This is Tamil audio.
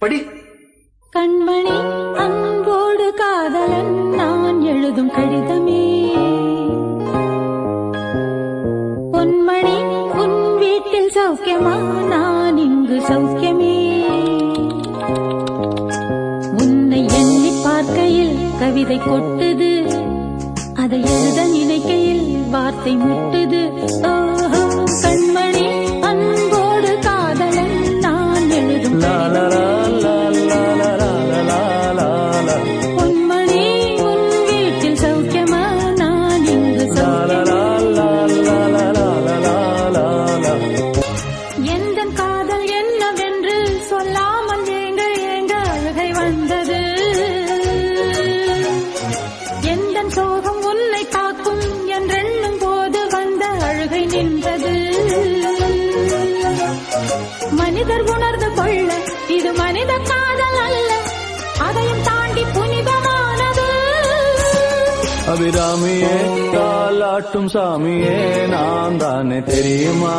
படி. கண்மணி அன்போடு காதலன் நான் எழுதும் கடிதமே. பொன்மணி உன் வீட்டில் சௌக்கியமா, நான் இங்கு சௌக்கியமே. உன்னை எண்ணி பார்க்கையில் கவிதை கொட்டுது, அதை எழுத நினைக்கையில் வார்த்தை முட்டுது. ஓஹோ கண்மணி அன்போடு காதலன் நான் எழுதும் பொன்மணி உன் வீட்டில் சௌக்கியமா, நான் இங்கு எந்தன் காதல் என்னவென்று சொல்லாமல் ஏங்க ஏங்க அழுகை வந்தது. எந்தன் சோகம் உன்னை காக்கும் என்றெண்ணும் போது வந்த அழுகை நின்றது. மனிதர் உணர்ந்து கொள்ள இது மனித காதல் அல்ல, அதையும் தாண்டி புனிதமானது. அபிராமியே தாலாட்டும் சாமியே நான் தானே தெரியுமா.